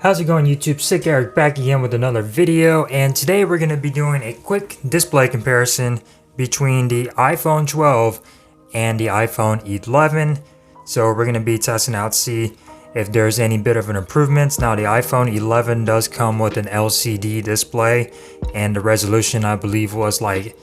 How's it going, YouTube? Sick Eric back again with another video, and today we're going to be doing a quick display comparison between the iPhone 12 and the iPhone 11. So we're going to be testing out, see if there's any bit of an improvement. Now the iPhone 11 does come with an LCD display, and the resolution I believe was like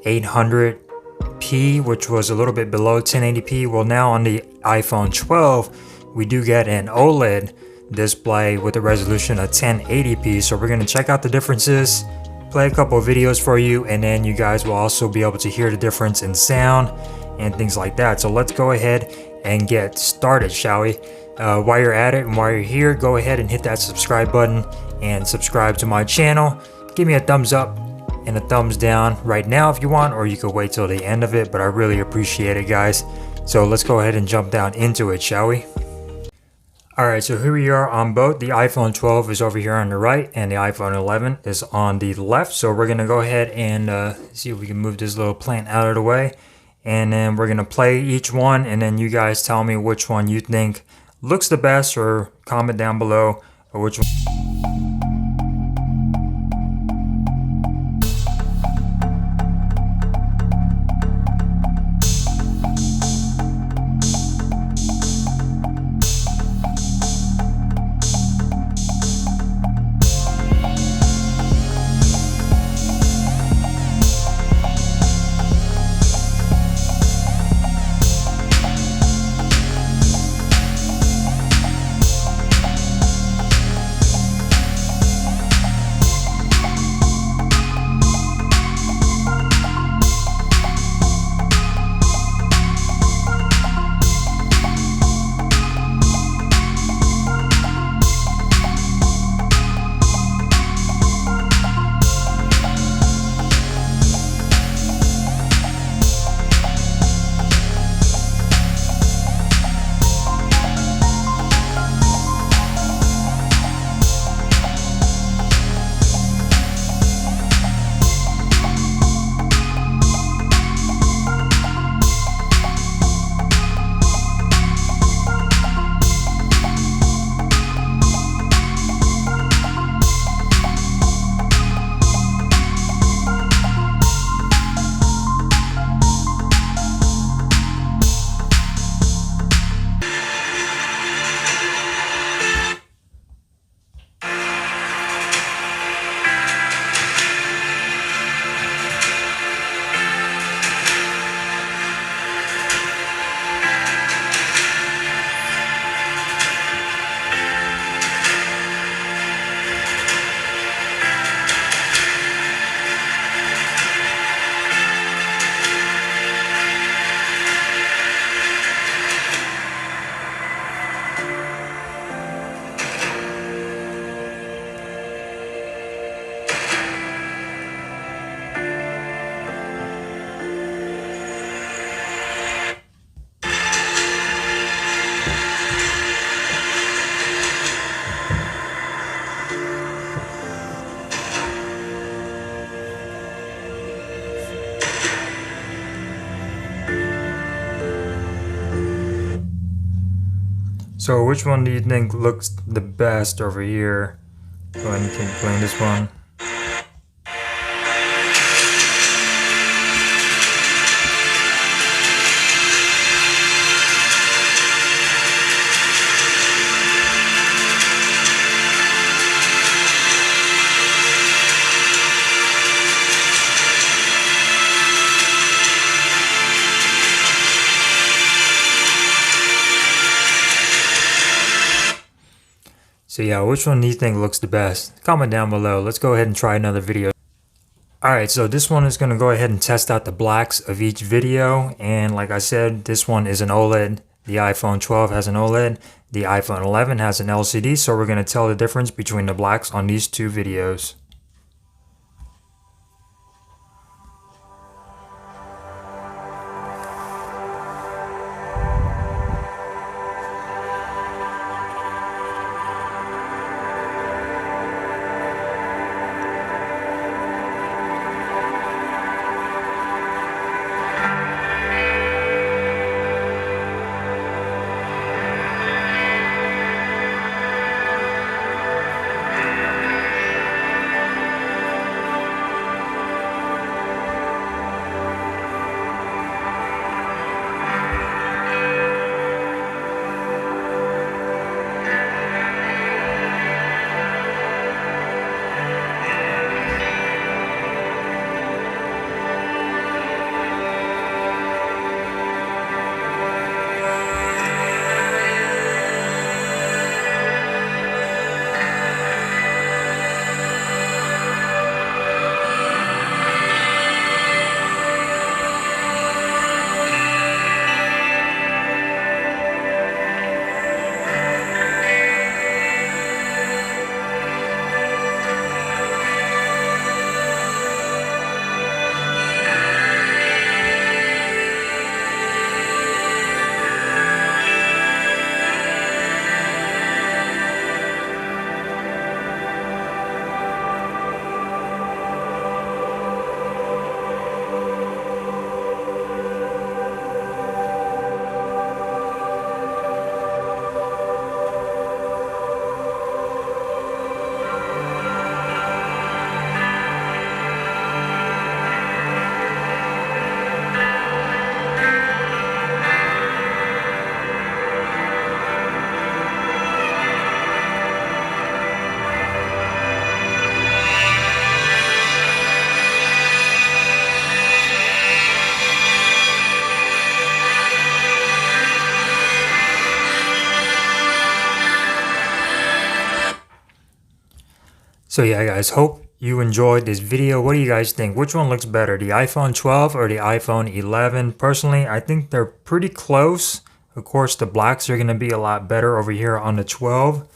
800p, which was a little bit below 1080p. Well, now on the iPhone 12 we do get an OLED display with a resolution of 1080p. So we're going to check out the differences, play a couple of videos for you, and then you guys will also be able to hear the difference in sound and things like that. So let's go ahead and get started, shall we? While you're at it and while you're here, go ahead and hit that subscribe button and subscribe to my channel. Give me a thumbs up and a thumbs down right now if you want, or you could wait till the end of it, but I really appreciate it, guys. So let's go ahead and jump down into it, shall we? Alright, so here we are on both. The iPhone 12 is over here on the right and the iPhone 11 is on the left. So we're going to go ahead and see if we can move this little plant out of the way. And then we're going to play each one, and then you guys tell me which one you think looks the best, or comment down below or which one. So which one do you think looks the best over here? Go ahead and keep playing this one. So yeah, which one do you think looks the best? Comment down below. Let's go ahead and try another video. Alright, so this one is going to go ahead and test out the blacks of each video. And like I said, this one is an OLED. The iPhone 12 has an OLED. The iPhone 11 has an LCD. So we're going to tell the difference between the blacks on these two videos. So yeah guys, hope you enjoyed this video. What do you guys think? Which one looks better, the iPhone 12 or the iPhone 11? Personally, I think they're pretty close. Of course, the blacks are going to be a lot better over here on the 12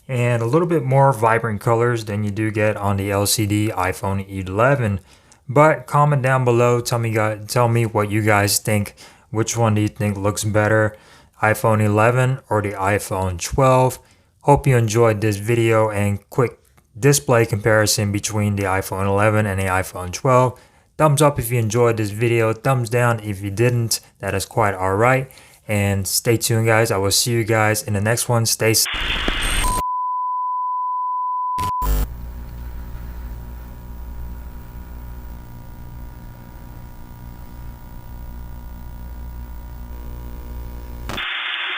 and a little bit more vibrant colors than you do get on the LCD iPhone 11. But comment down below, tell me what you guys think. Which one do you think looks better, iPhone 11 or the iPhone 12? Hope you enjoyed this video and quick display comparison between the iPhone 11 and the iPhone 12. Thumbs up if you enjoyed this video, thumbs down if you didn't, that is quite alright. And stay tuned guys, I will see you guys in the next one. Stay safe.